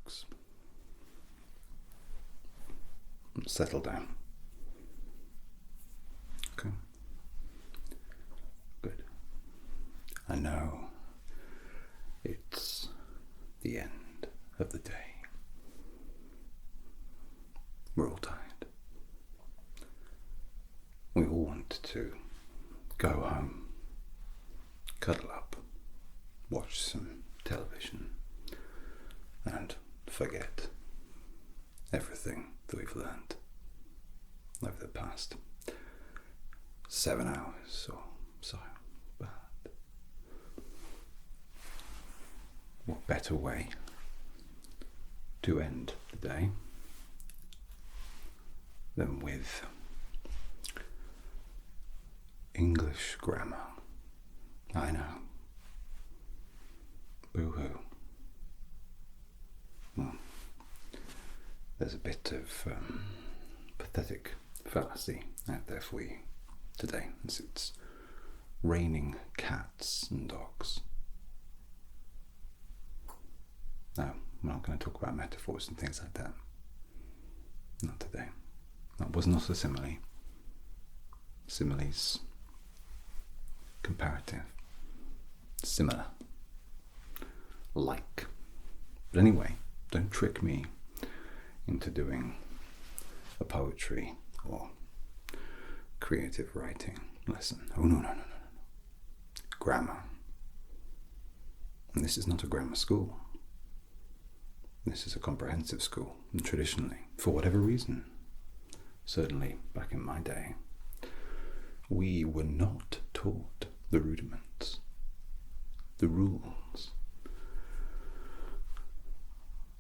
relax. And settle down. Okay. Good. I know it's the end of the day. We're all tired. We all want to go home, cuddle up, watch some television, and forget everything that we've learned over the past 7 hours or so. But what better way to end the day than with English grammar? I know. Boo-hoo. Well, there's a bit of pathetic fallacy out there for you today, as it's raining cats and dogs. No, I'm not going to talk about metaphors and things like that. Not today. That was not a simile. Similes. Comparative. Similar. Like. But anyway, don't trick me into doing a poetry or creative writing lesson. Oh, no. Grammar. And this is not a grammar school. This is a comprehensive school. And traditionally, for whatever reason, certainly back in my day, we were not taught the rudiments, the rules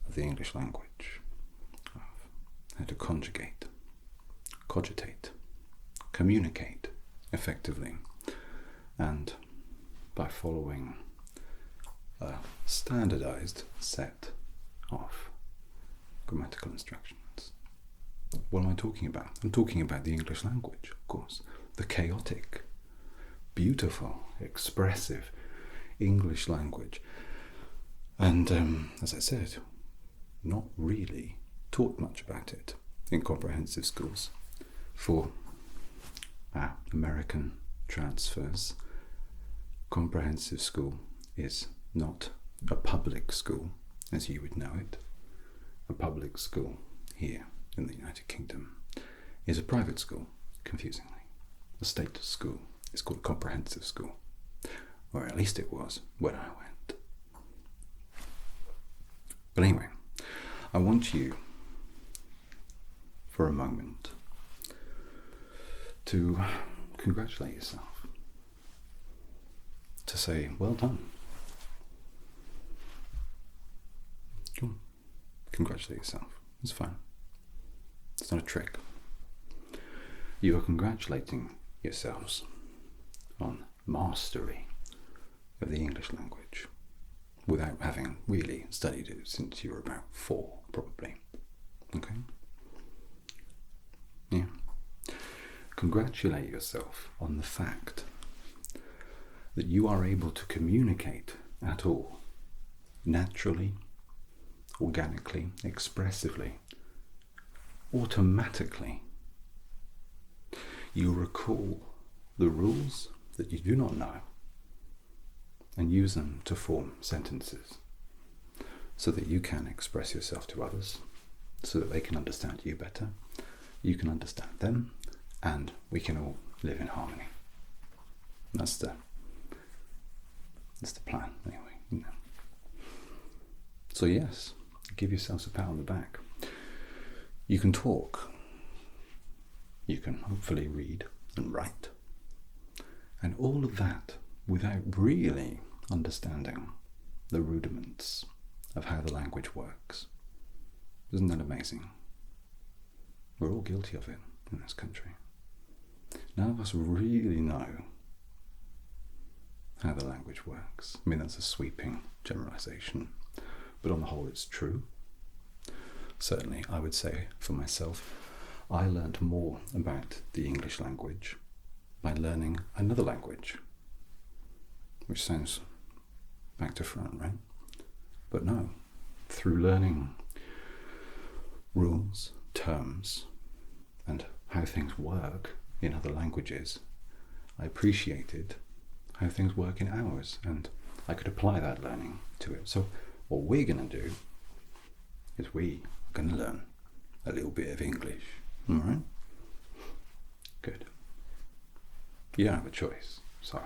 of the English language, of how to conjugate, cogitate, communicate effectively, and by following a standardized set of grammatical instructions. What am I talking about? I'm talking about the English language, of course. The chaotic, beautiful, expressive English language. And as I said, not really taught much about it in comprehensive schools. For our American transfers, comprehensive school is not a public school as you would know it. A public school here in the United Kingdom is a private school, confusingly. A state school is called a comprehensive school, or at least it was when I went. But anyway, I want you for a moment to congratulate yourself, to say, well done. Come on, congratulate yourself. It's fine. It's not a trick. You are congratulating yourselves on mastery of the English language without having really studied it since you were about 4, probably. Okay? Yeah. Congratulate yourself on the fact that you are able to communicate at all, naturally, organically, expressively, automatically. You recall the rules that you do not know and use them to form sentences so that you can express yourself to others, so that they can understand you better, you can understand them, and we can all live in harmony. That's the plan, anyway. You know. So yes, give yourselves a pat on the back. You can talk. You can hopefully read and write. And all of that without really understanding the rudiments of how the language works. Isn't that amazing? We're all guilty of it in this country. None of us really know how the language works. I mean, that's a sweeping generalization, but on the whole it's true. Certainly, I would say for myself, I learned more about the English language by learning another language, which sounds back to front, right? But no, through learning rules, terms, and how things work in other languages, I appreciated how things work in ours, and I could apply that learning to it. So what we're going to do is we are going to learn a little bit of English. All right? Good. You don't have a choice, so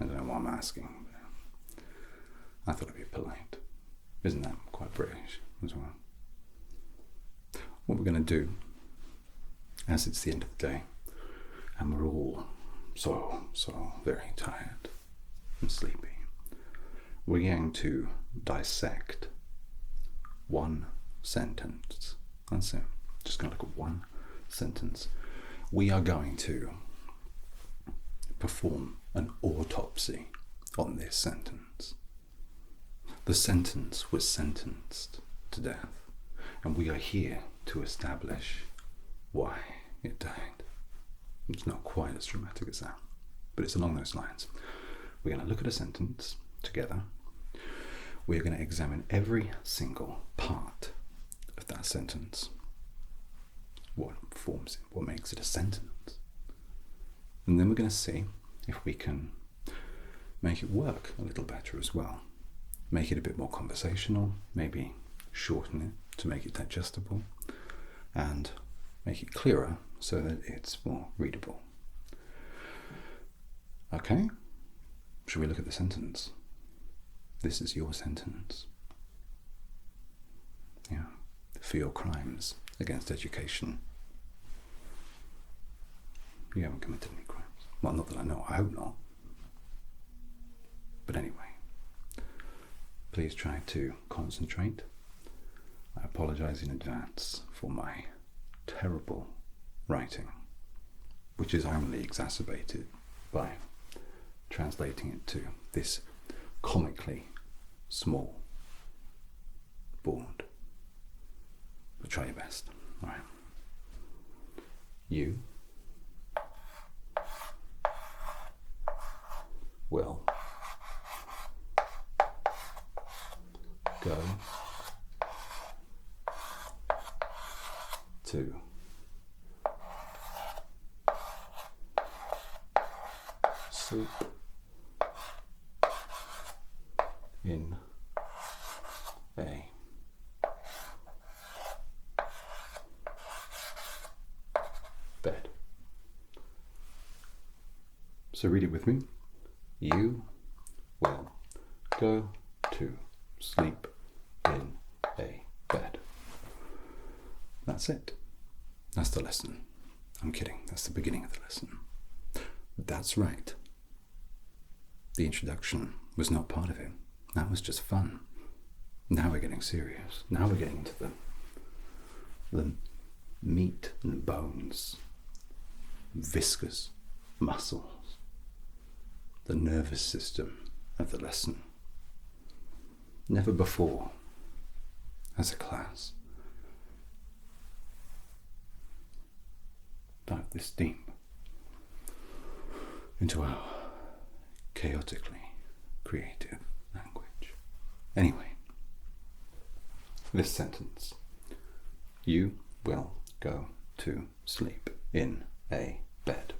I don't know why I'm asking, but I thought I'd be polite. Isn't that quite British as well? What we're going to do, as it's the end of the day, and we're all so very tired and sleepy, we're going to dissect one sentence. That's it. Just going to look at one sentence. We are going to perform an autopsy on this sentence. The sentence was sentenced to death, and we are here to establish why it died. It's not quite as dramatic as that, but it's along those lines. We're going to look at a sentence together. We're going to examine every single part of that sentence. What forms it? What makes it a sentence? And then we're going to see if we can make it work a little better as well. Make it a bit more conversational, maybe shorten it to make it digestible, and make it clearer so that it's more readable. Okay? Shall we look at the sentence? This is your sentence. Yeah. For your crimes against education. You haven't committed any crimes. Well, not that I know. I hope not. But anyway, please try to concentrate. I apologize in advance for my terrible writing, which is only exacerbated by translating it to this comically small board. But try your best. All right. You will go to sleep in a bed. So read it with me. You will go to sleep in a bed. That's it. That's the lesson. I'm kidding. That's the beginning of the lesson. That's right. The introduction was not part of it. That was just fun. Now we're getting serious. Now we're getting into the meat and bones, viscous muscles, the nervous system of the lesson. Never before, as a class, dive this deep into our chaotically creative language. Anyway, this sentence. You will go to sleep in a bed.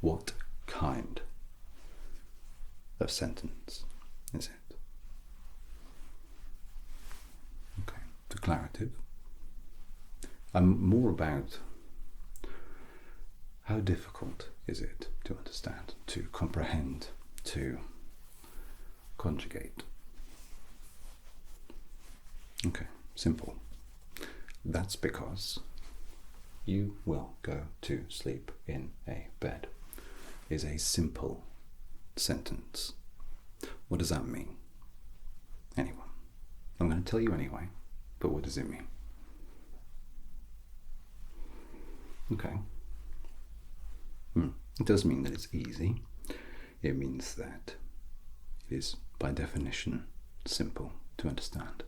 What kind of sentence is it? Okay, declarative. I'm more about how difficult is it to understand, to comprehend, to conjugate. Okay, simple. That's because you will go to sleep in a bed is a simple sentence. What does that mean? Anyone? I'm going to tell you anyway, but what does it mean? Okay. It does mean that it's easy. It means that it is, by definition, simple to understand.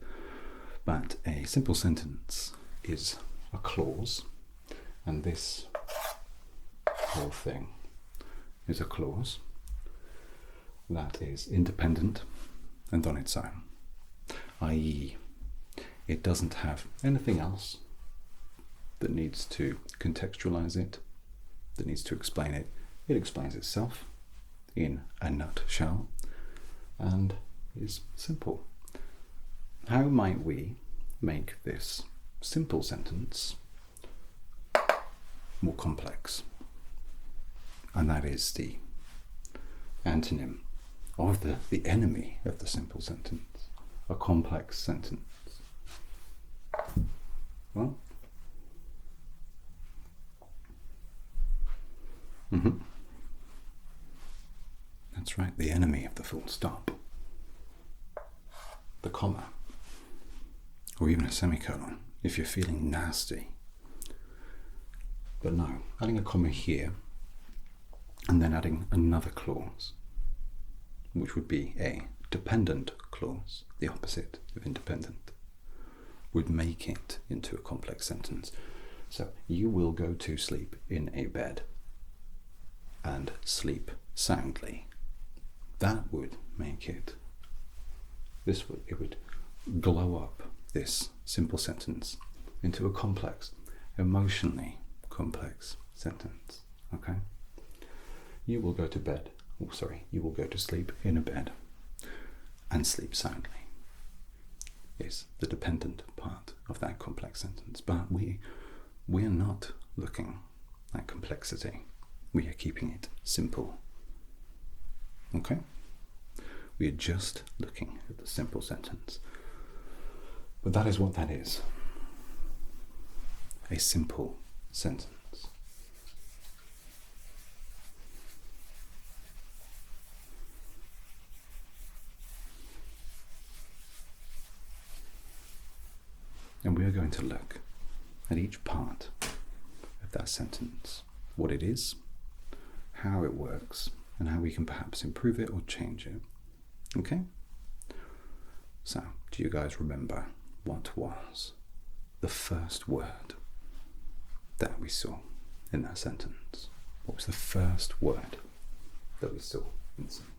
But a simple sentence is a clause, and this whole thing is a clause that is independent and on its own. i.e., it doesn't have anything else that needs to contextualize it, that needs to explain it. It explains itself in a nutshell and is simple. How might we make this simple sentence more complex? And that is the antonym of the enemy of the simple sentence, a complex sentence. Well, that's right, the enemy of the full stop, the comma, or even a semicolon, if you're feeling nasty. But no, adding a comma here, and then adding another clause, which would be a dependent clause, the opposite of independent, would make it into a complex sentence. So, you will go to sleep in a bed and sleep soundly. That would make it, it would glow up this simple sentence into a complex, emotionally complex sentence. Okay? You will go to bed, you will go to sleep in a bed and sleep soundly is the dependent part of that complex sentence. But we're not looking at complexity. We are keeping it simple. Okay? We are just looking at the simple sentence. But that is what that is. A simple sentence. And we are going to look at each part of that sentence, what it is, how it works, and how we can perhaps improve it or change it. Okay? So, do you guys remember what was the first word that we saw in that sentence? What was the first word that we saw in the sentence?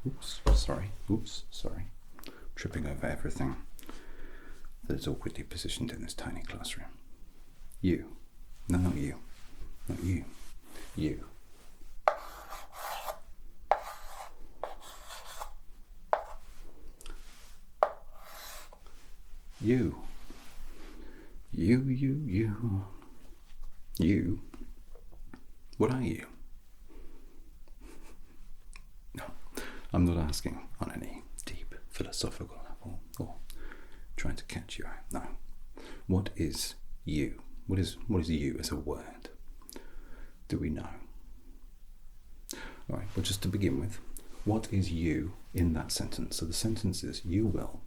Oops, sorry. Tripping over everything that is awkwardly positioned in this tiny classroom. You. No, not you. Not you. You. You. You. What are you? No, I'm not asking on any deep philosophical level or trying to catch you out. No. What is you? What is you as a word? Do we know? Alright, well, just to begin with, what is you in that sentence? So the sentence is, you will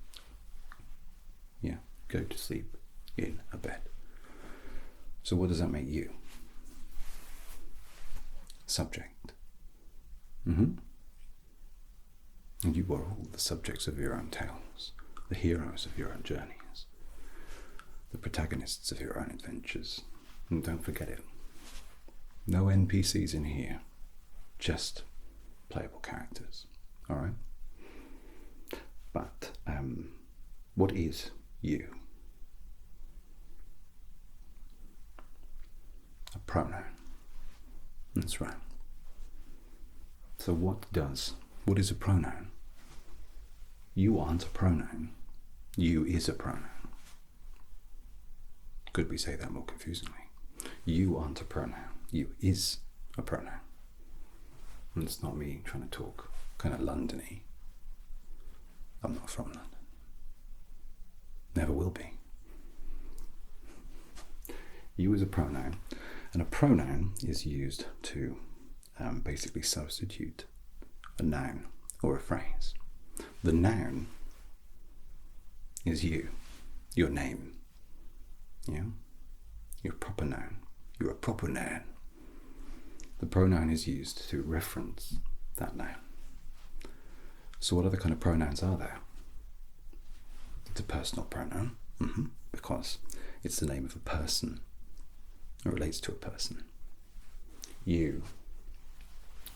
go to sleep in a bed. So what does that make you? Subject. And you are all the subjects of your own tales, the heroes of your own journeys, the protagonists of your own adventures. And don't forget it. No NPCs in here, just playable characters. Alright? But, what is you? A pronoun. That's right. So what is a pronoun? You aren't a pronoun. You is a pronoun. Could we say that more confusingly? You aren't a pronoun. You is a pronoun. And it's not me trying to talk kind of London-y. I'm not from London. Never will be. You is a pronoun. And a pronoun is used to basically substitute a noun or a phrase. The noun is you, your name. Yeah? Your proper noun. You're a proper noun. The pronoun is used to reference that noun. So what other kind of pronouns are there? It's a personal pronoun, because it's the name of a person. It relates to a person. You.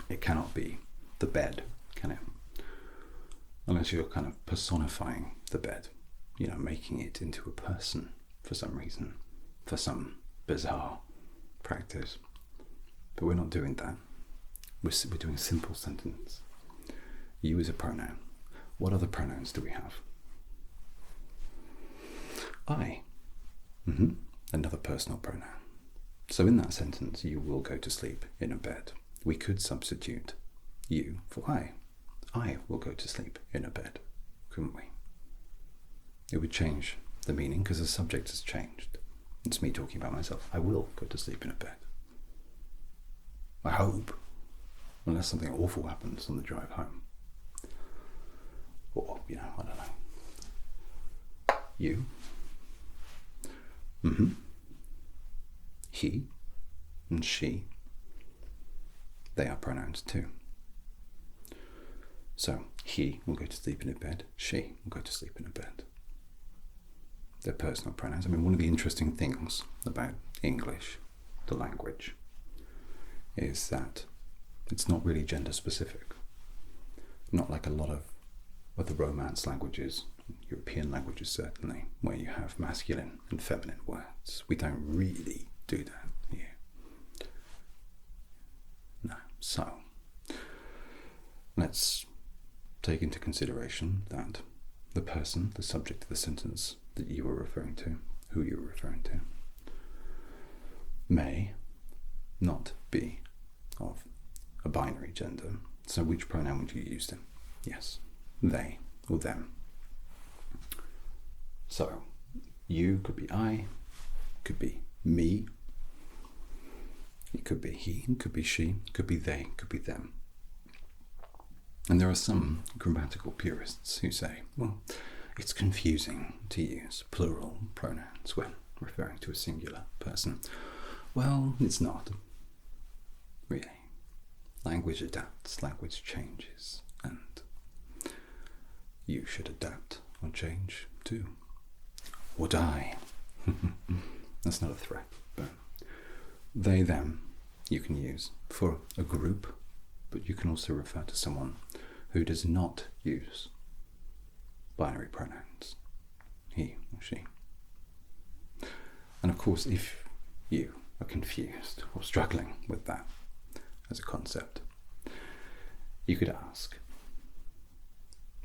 It cannot be the bed can it? Unless you're kind of personifying the bed, making it into a person for some reason, for some bizarre practice. But we're not doing that. We're doing a simple sentence. You is a pronoun. What other pronouns do we have? I. Another personal pronoun. So in that sentence, you will go to sleep in a bed. We could substitute you for I. I will go to sleep in a bed, couldn't we? It would change the meaning because the subject has changed. It's me talking about myself. I will go to sleep in a bed. I hope. Unless something awful happens on the drive home. Or, I don't know. You. He and she. They are pronouns too. So, he will go to sleep in a bed. She will go to sleep in a bed. They're personal pronouns. I mean, one of the interesting things about English, the language, is that it's not really gender specific. Not like a lot of the Romance languages, European languages certainly, where you have masculine and feminine words. We don't really do that here. No. So, let's take into consideration that the person, the subject of the sentence that you were referring to, who you were referring to, may not be of a binary gender. So which pronoun would you use then? Yes, they or them. So you could be I, could be me, it could be he, it could be she, it could be they, it could be them. And there are some grammatical purists who say, well, it's confusing to use plural pronouns when referring to a singular person. Well, it's not. Really. Language adapts, language changes, and you should adapt or change too. Would I? That's not a threat, but they, them, you can use for a group, but you can also refer to someone who does not use binary pronouns, he or she. And of course, if you are confused or struggling with that as a concept, you could ask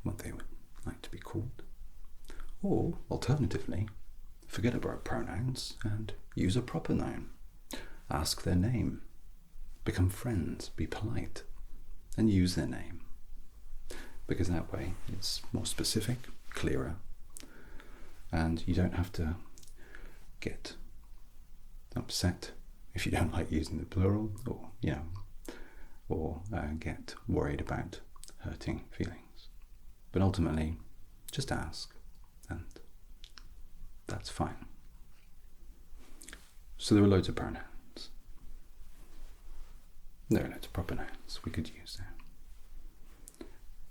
what they would like to be called. Or, alternatively, forget about pronouns and use a proper noun. Ask their name. Become friends, be polite, and use their name. Because that way it's more specific, clearer, and you don't have to get upset if you don't like using the plural, or get worried about hurting feelings. But ultimately, just ask, and that's fine. So there are loads of pronouns. There are loads of proper nouns we could use there.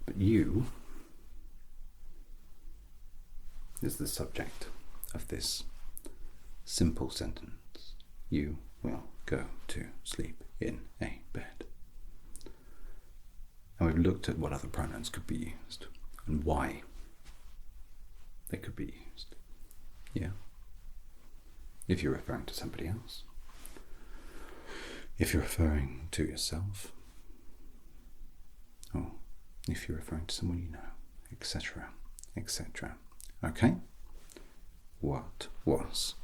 But you is the subject of this simple sentence. You will go to sleep in a bed. And we've looked at what other pronouns could be used and why they could be used. Yeah. If you're referring to somebody else. If you're referring to yourself. Or if you're referring to someone you know, etc., etc. Okay? What was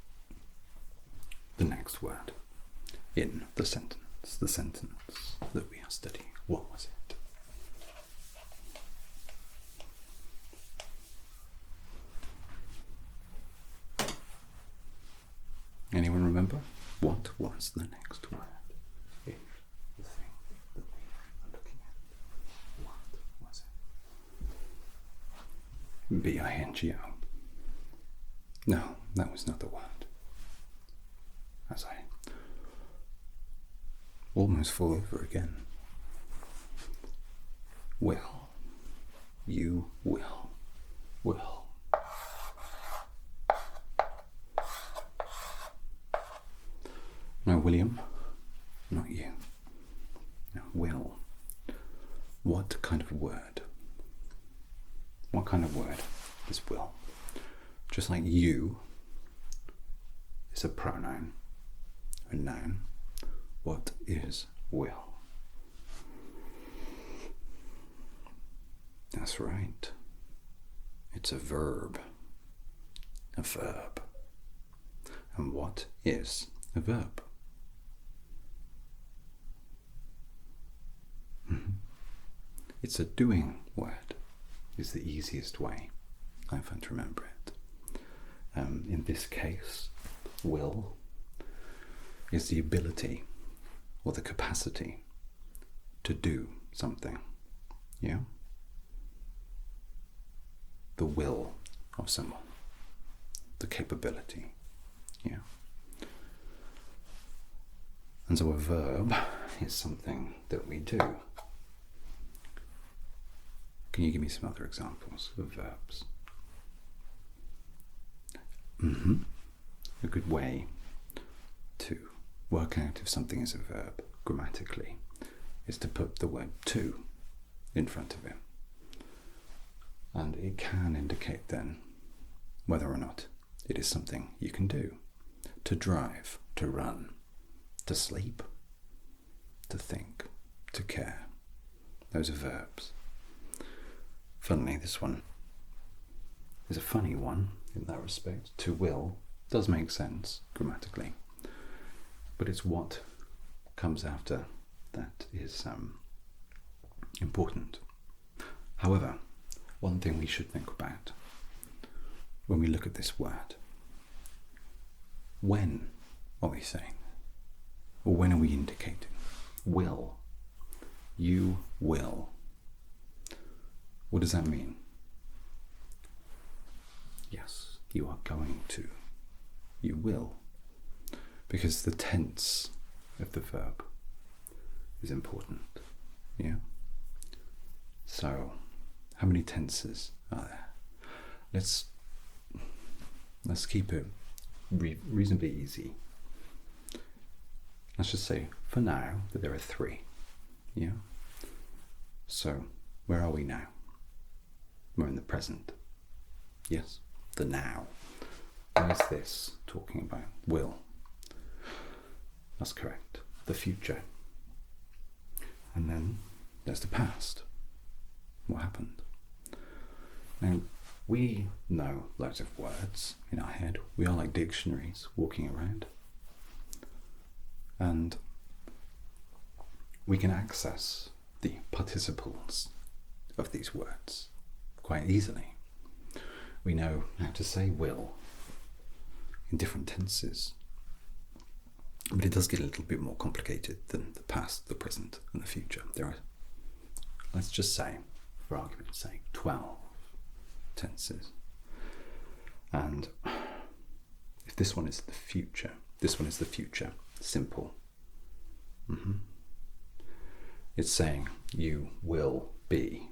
the next word in the sentence that we are studying? What was it? Anyone remember? What was the next word in the thing that we are looking at? What was it? B-I-N-G-O. No, that was not the word. As I almost fall over again. Will. You will. Will. No, William, not you. No, will. What kind of word? What kind of word is will? Just like you is a pronoun, a noun, what is will? That's right. It's a verb. A verb. And what is a verb? It's a doing word, is the easiest way I find to remember it. In this case, will is the ability or the capacity to do something. Yeah? The will of someone. The capability. Yeah? And so a verb is something that we do. Can you give me some other examples of verbs? A good way to work out if something is a verb grammatically is to put the word to in front of it. And it can indicate then whether or not it is something you can do. To drive, to run, to sleep, to think, to care. Those are verbs. Funnily, this one is a funny one in that respect. To will does make sense grammatically, but it's what comes after that is important. However, one thing we should think about when we look at this word, when are we saying? Or when are we indicating? Will. You will. What does that mean? Yes, you are going to. You will. Because the tense of the verb is important. Yeah? So, how many tenses are there? Let's keep it reasonably easy. Let's just say, for now, that there are 3. Yeah? So, where are we now? We're in the present. Yes? The now. What is this talking about? Will. That's correct. The future. And then there's the past. What happened? Now, we know loads of words in our head. We are like dictionaries walking around. And we can access the participles of these words quite easily. We know how to say will in different tenses. But it does get a little bit more complicated than the past, the present, and the future. There are, let's just say, for argument's sake, 12 tenses. And if this one is the future, this one is the future, simple. It's saying you will be.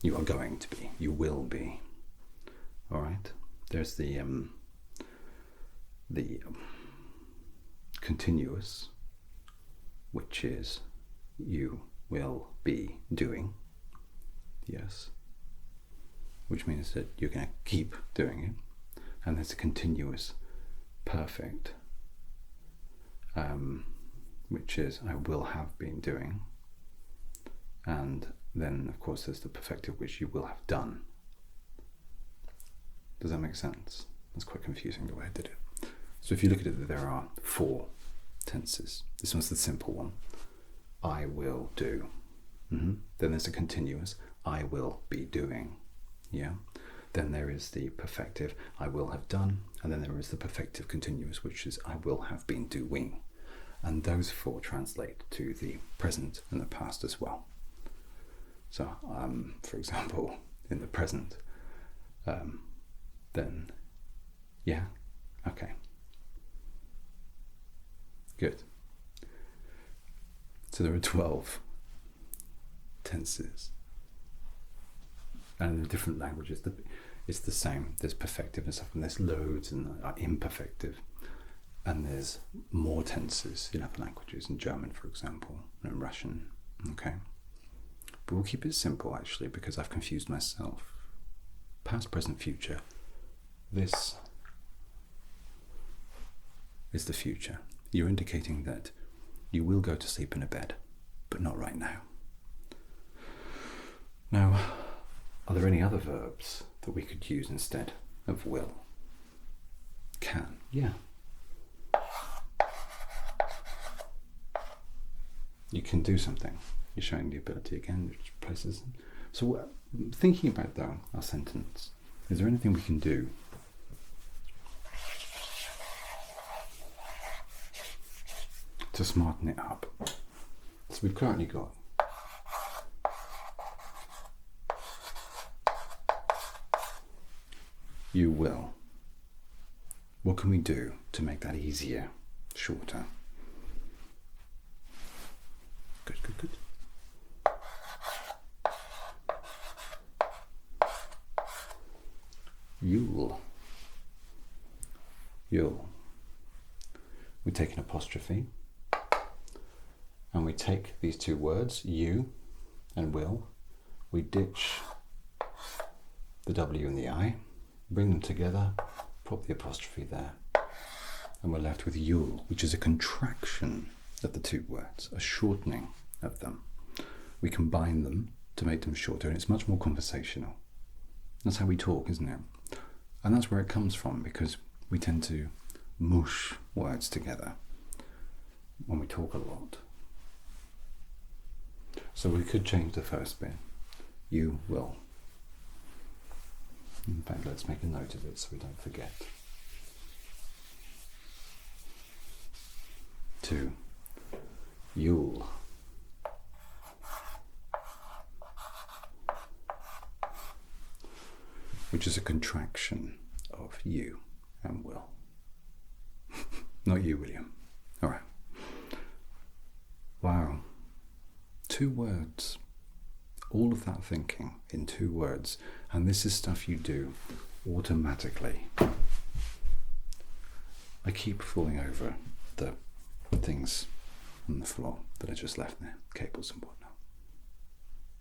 You are going to be. You will be. All right. There's the continuous, which is you will be doing. Yes. Which means that you're going to keep doing it. And there's a continuous perfect, which is I will have been doing. And then, of course, there's the perfective, which you will have done. Does that make sense? That's quite confusing the way I did it. So if you look at it, there are 4 tenses. This one's the simple one. I will do. Then there's a continuous. I will be doing. Yeah. Then there is the perfective. I will have done. And then there is the perfective continuous, which is I will have been doing. And those 4 translate to the present and the past as well. So, for example, in the present, then, yeah, okay. Good. So there are 12 tenses. And in different languages, it's the same. There's perfective and stuff, and there's loads and imperfective. And there's more tenses in other languages, in German, for example, and in Russian. Okay. But we'll keep it simple, actually, because I've confused myself. Past, present, future. This is the future. You're indicating that you will go to sleep in a bed, but not right now. Now, are there any other verbs that we could use instead of will? Can, yeah. You can do something. You're showing the ability again, which places. So, thinking about though our sentence, is there anything we can do to smarten it up? So we've currently got you will. What can we do to make that easier, shorter? Good, good, good. You'll. You'll. We take an apostrophe and we take these two words, you and will, we ditch the W and the I, bring them together, put the apostrophe there, and we're left with you'll, which is a contraction of the two words, a shortening of them. We combine them to make them shorter, and it's much more conversational. That's how we talk, isn't it? And that's where it comes from, because we tend to mush words together when we talk a lot. So we could change the first bit. You will. In fact, let's make a note of it so we don't forget. Two. You'll. Which is a contraction of you and will. Not you, William. All right. Wow. 2 words. All of that thinking in 2 words. And this is stuff you do automatically. I keep falling over the things on the floor that I just left there, cables and whatnot.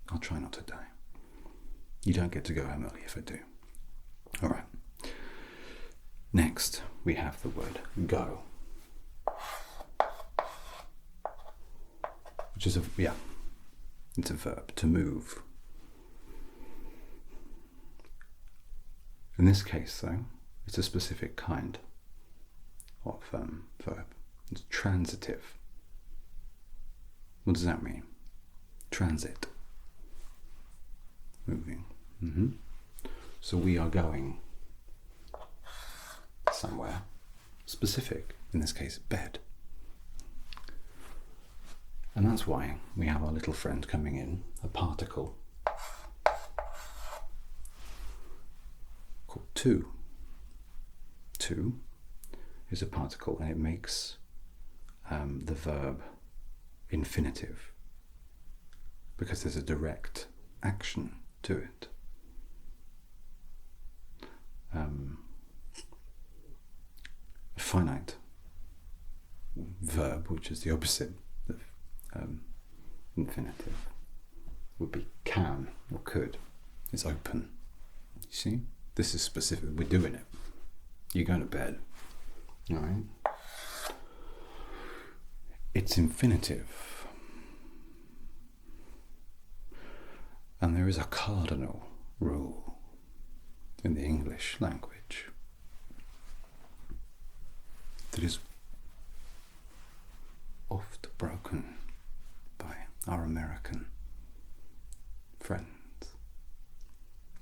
I'll try not to die. You don't get to go home early if I do. All right. Next, we have the word go, which is it's a verb, to move. In this case, though, it's a specific kind of verb. It's transitive. What does that mean? Transit. Moving. So we are going somewhere specific, in this case, bed. And that's why we have our little friend coming in, a particle called to. To is a particle, and it makes the verb infinitive because there's a direct action to it. A finite verb, which is the opposite of infinitive, would be can or could. It's open. You see? This is specific. We're doing it. You're going to bed. All right? It's infinitive. And there is a cardinal rule in the English language that is oft broken by our American friends.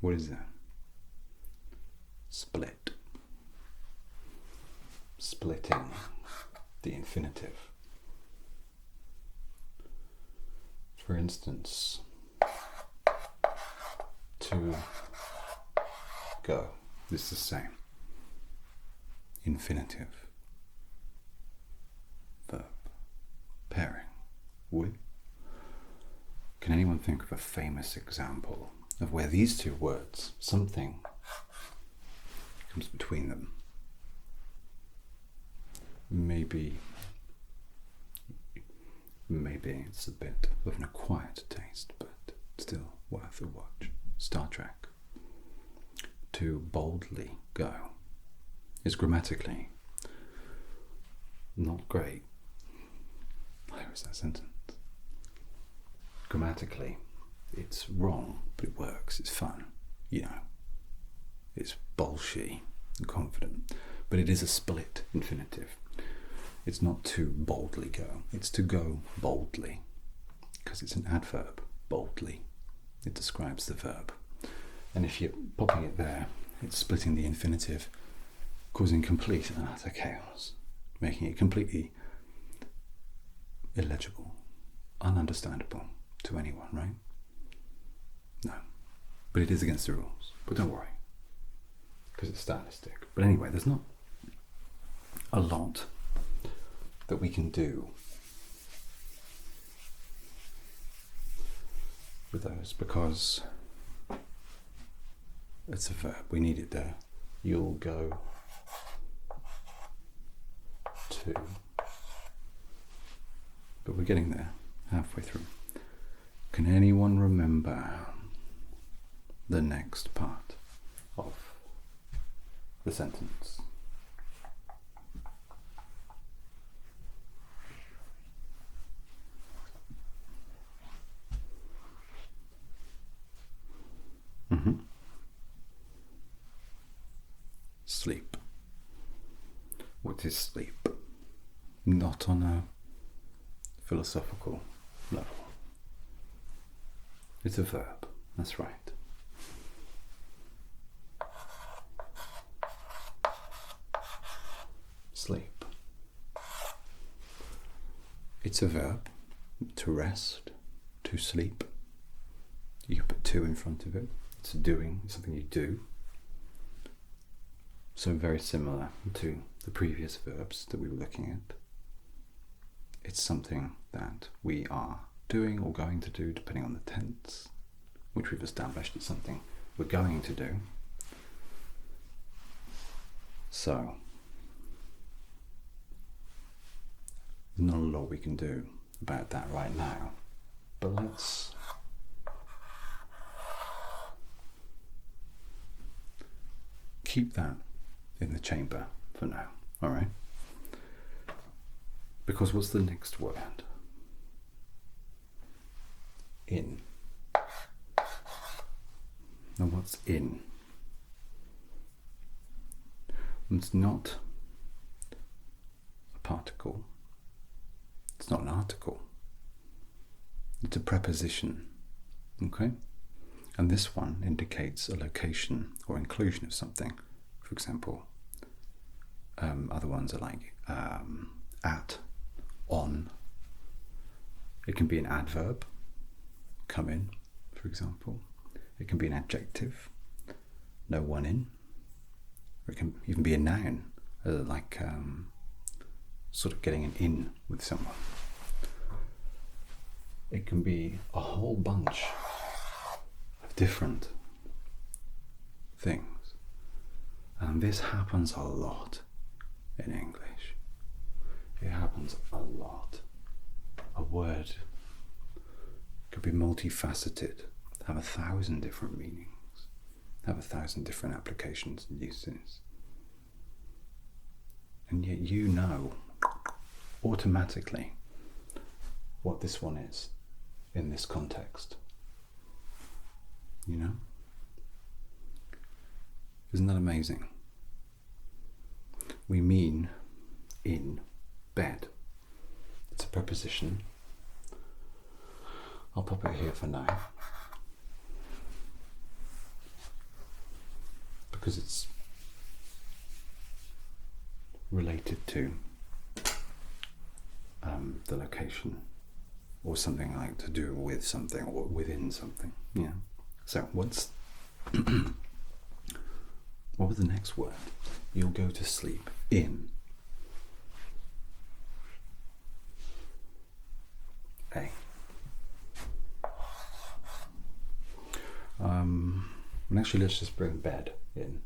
What is that? Split. Splitting the infinitive. For instance, to go. This is the same. Infinitive. Verb. Pairing. With. Can anyone think of a famous example of where these 2 words, something comes between them? Maybe it's a bit of an acquired taste, but still worth a watch. Star Trek. To boldly go is grammatically not great. Where is that sentence? Grammatically, it's wrong, but it works. It's fun, you know. It's bolshy and confident, but it is a split infinitive. It's not to boldly go. It's to go boldly, because it's an adverb. Boldly. It describes the verb. And if you're popping it there, it's splitting the infinitive, causing complete and utter chaos, making it completely illegible, ununderstandable to anyone, right? No. But it is against the rules. But don't worry, because it's stylistic. But anyway, there's not a lot that we can do with those, because it's a verb. We need it there. You'll go to. But we're getting there, halfway through. Can anyone remember the next part of the sentence? Sleep. What is sleep? Not on a philosophical level. It's a verb, that's right. Sleep. It's a verb, to rest, to sleep. You can put to in front of it. It's doing, it's something you do. So very similar to the previous verbs that we were looking at. It's something that we are doing or going to do, depending on the tense, which we've established it's something we're going to do. So, there's not a lot we can do about that right now, but let's keep that in the chamber for now, alright? Because what's the next word? In. Now what's in? It's not a particle. It's not an article. It's a preposition, okay? And this one indicates a location or inclusion of something. For example, other ones are like at, on. It can be an adverb, come in, for example. It can be an adjective, no one in. Or it can even be a noun, like sort of getting an in with someone. It can be a whole bunch of different things. And this happens a lot in English. It happens a lot. A word could be multifaceted, have 1,000 different meanings, have 1,000 different applications and uses. And yet you know automatically what this one is in this context. You know? Isn't that amazing? We mean in bed. It's a preposition. I'll pop it here for now, because it's related to the location, or something like to do with something, or within something. Yeah. So what's what was the next word? You'll go to sleep in. A. And actually, let's just bring bed in.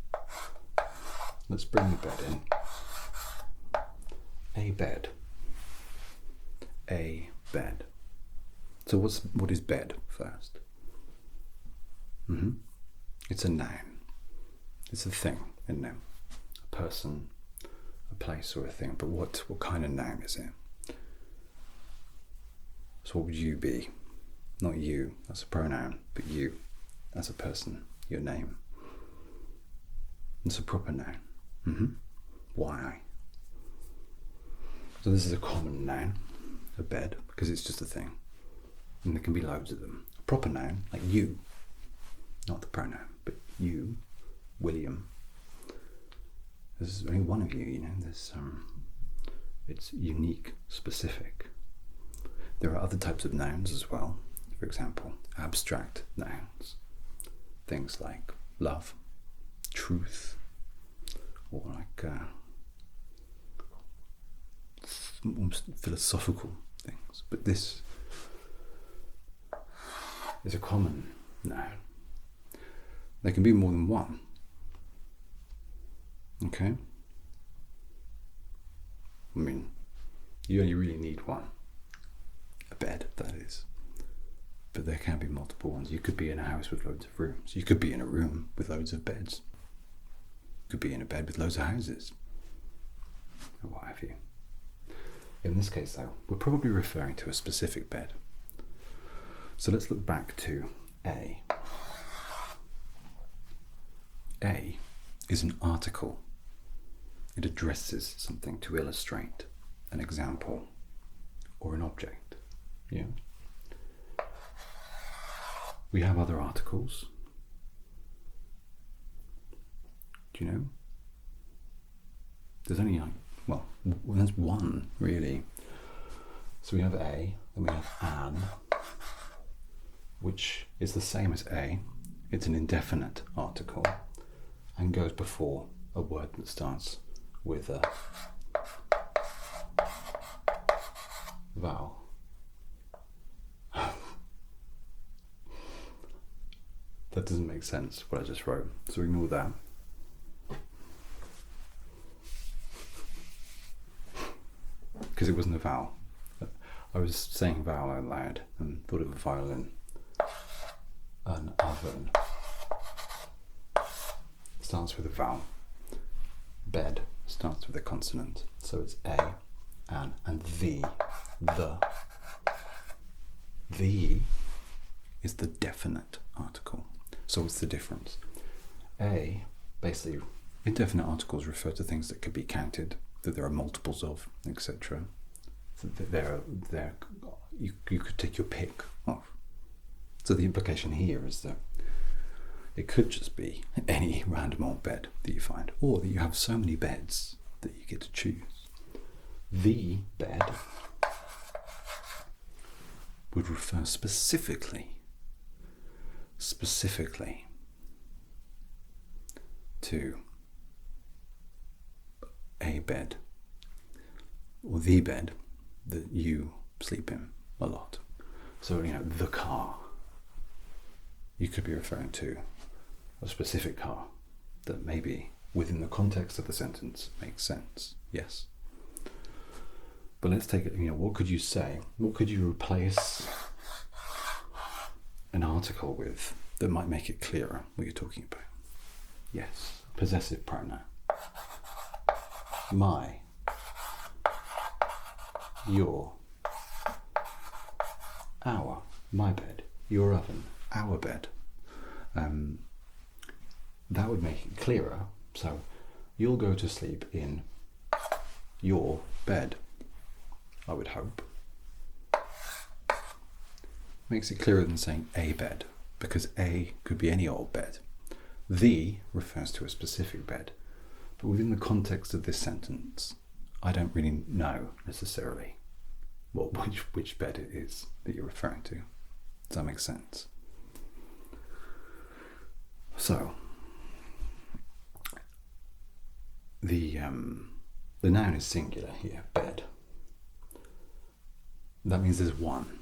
Let's bring the bed in. A bed. A bed. So what is bed first? It's a noun. It's a thing, isn't it? A person, a place, or a thing. But what kind of noun is it? So what would you be? Not you, that's a pronoun, but you as a person, your name. It's a proper noun. Why? So this is a common noun, a bed, because it's just a thing. And there can be loads of them. A proper noun, like you, not the pronoun, but you, William. There's only one of you, you know, it's unique, specific. There are other types of nouns as well. For example, abstract nouns. Things like love, truth, or like almost philosophical things. But this is a common noun. There can be more than one. Okay? I mean, you only really need one. A bed, that is. But there can be multiple ones. You could be in a house with loads of rooms. You could be in a room with loads of beds. You could be in a bed with loads of houses. Or what have you. In this case, though, we're probably referring to a specific bed. So let's look back to A. A is an article. It addresses something to illustrate an example or an object. Yeah. We have other articles. Do you know? There's only there's one really. So we have A, then we have an, which is the same as A. It's an indefinite article and goes before a word that starts with a vowel. That doesn't make sense, what I just wrote, so ignore that. Because it wasn't a vowel. I was saying vowel out loud and thought of a violin. An oven starts with a vowel. Bed starts with a consonant. So it's A, an, and the. The is the definite article. So what's the difference? A, basically, indefinite articles refer to things that could be counted, that there are multiples of, etc. So you could take your pick of. So the implication here is that it could just be any random old bed that you find, or that you have so many beds that you get to choose. The bed would refer specifically to a bed, or the bed that you sleep in a lot. So, you know, the car. You could be referring to a specific car that maybe within the context of the sentence makes sense. Yes. But let's take it, you know, what could you say? What could you replace an article with that might make it clearer what you're talking about? Yes, possessive pronoun. My, your, our, my bed, your oven, our bed. That would make it clearer. So you'll go to sleep in your bed, I would hope. Makes it clearer than saying a bed, because a could be any old bed. The refers to a specific bed. But within the context of this sentence, I don't really know necessarily which bed it is that you're referring to. Does that make sense? So, the noun is singular here, bed. That means there's one.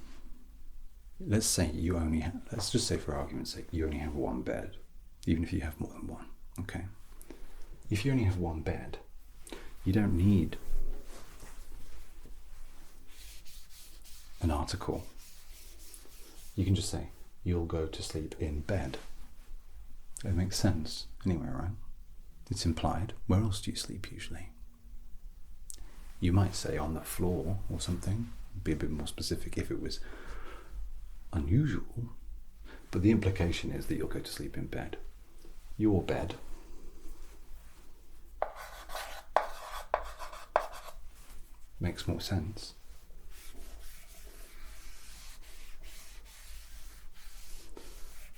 Let's say you only have, let's just say for argument's sake, you only have one bed, even if you have more than one, okay? If you only have one bed, you don't need an article. You can just say, you'll go to sleep in bed. It makes sense anyway, right? It's implied. Where else do you sleep usually? You might say on the floor or something. Be a bit more specific if it was unusual. But the implication is that you'll go to sleep in bed. Your bed. Makes more sense.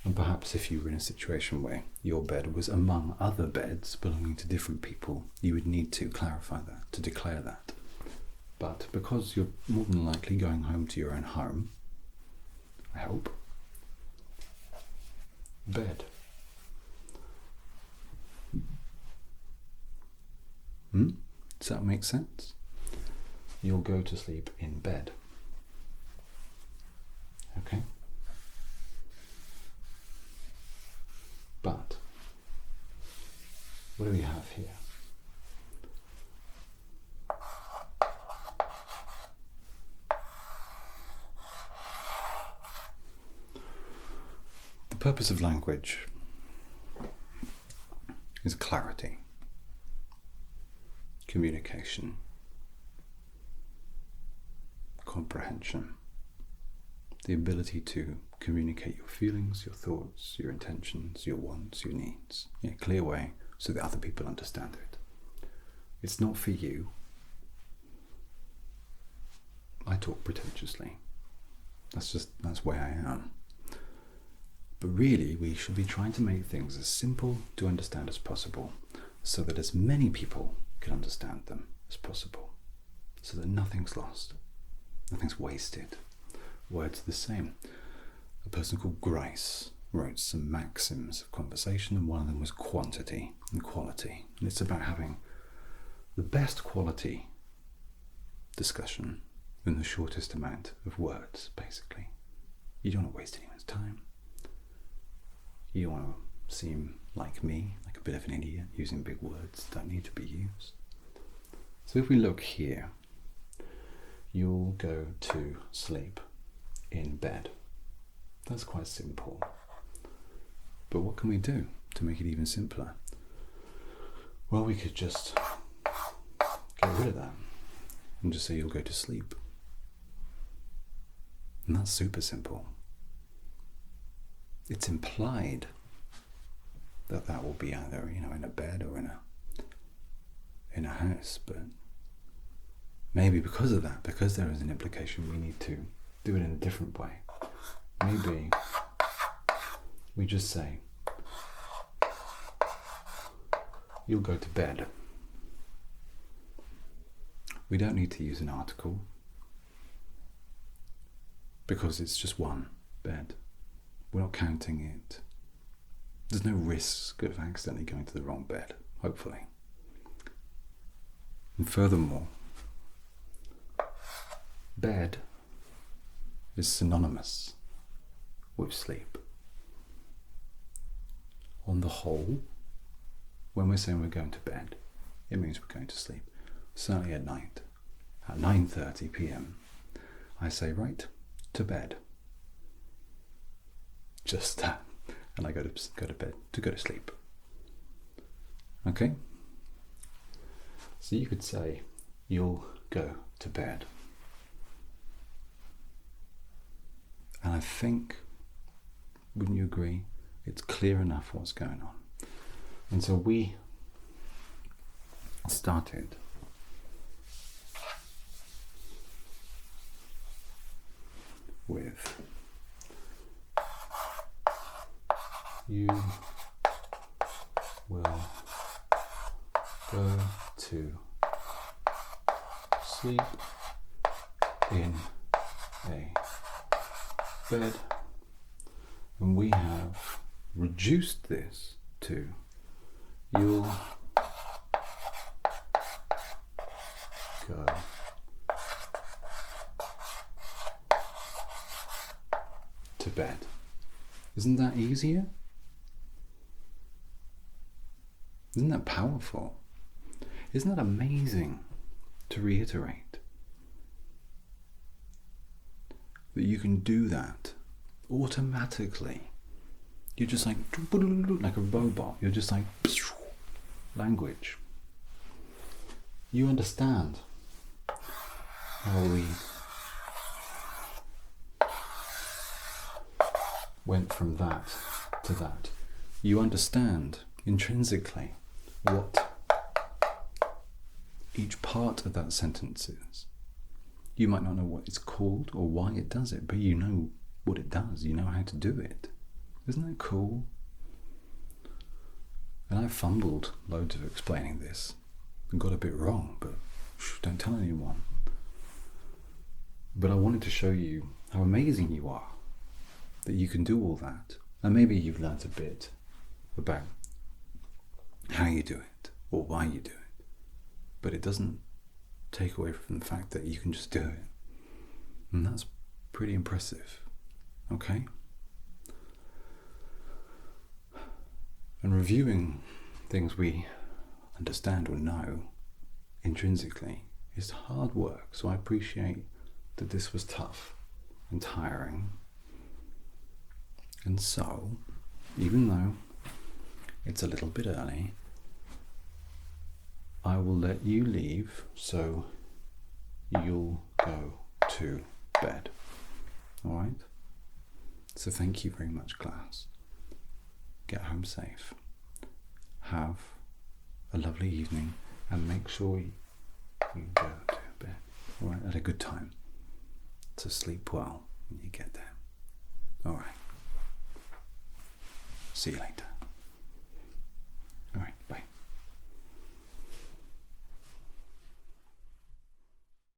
And perhaps if you were in a situation where your bed was among other beds belonging to different people, you would need to clarify that, to declare that. But because you're more than likely going home to your own home, I hope, bed. Does that make sense? You'll go to sleep in bed. Okay? But what do we have here? The purpose of language is clarity, communication, comprehension, the ability to communicate your feelings, your thoughts, your intentions, your wants, your needs in a clear way so that other people understand it. It's not for you. I talk pretentiously. That's the way I am. But really, we should be trying to make things as simple to understand as possible so that as many people can understand them as possible, so that nothing's lost, nothing's wasted. Words are the same. A person called Grice wrote some maxims of conversation, and one of them was quantity and quality. And it's about having the best quality discussion in the shortest amount of words, basically. You don't want to waste anyone's time. You don't want to seem like me, like a bit of an idiot, using big words that don't need to be used. So if we look here, you'll go to sleep in bed. That's quite simple. But what can we do to make it even simpler? Well, we could just get rid of that and just say you'll go to sleep. And that's super simple. It's implied that that will be either, in a bed or in a house, but maybe because of that, because there is an implication, we need to do it in a different way. Maybe we just say, you'll go to bed. We don't need to use an article because it's just one bed. We're not counting it. There's no risk of accidentally going to the wrong bed, hopefully. And furthermore, bed is synonymous with sleep. On the whole, when we're saying we're going to bed, it means we're going to sleep. Certainly at night, at 9:30 p.m, I say, right, to bed. Just that. And I go to bed, to go to sleep. Okay? So you could say, you'll go to bed. And I think, wouldn't you agree, it's clear enough what's going on. And so we started with you will go to sleep in a bed, and we have reduced this to you'll go to bed. Isn't that easier? Isn't that powerful? Isn't that amazing to reiterate? That you can do that automatically. You're just like a robot. You're just like language. You understand how we went from that to that. You understand intrinsically what each part of that sentence is. You might not know what it's called or why it does it, but you know what it does. You know how to do it. Isn't that cool? And I fumbled loads of explaining this and got a bit wrong, but don't tell anyone. But I wanted to show you how amazing you are, that you can do all that. And maybe you've learnt a bit about how you do it or why you do it, but it doesn't take away from the fact that you can just do it. And that's pretty impressive. Okay? And reviewing things we understand or know intrinsically is hard work. So I appreciate that this was tough and tiring. And so, even though it's a little bit early, I will let you leave so you'll go to bed. Alright? So thank you very much, class. Get home safe. Have a lovely evening and make sure you go to bed. Alright, at a good time. So sleep well when you get there. Alright. See you later.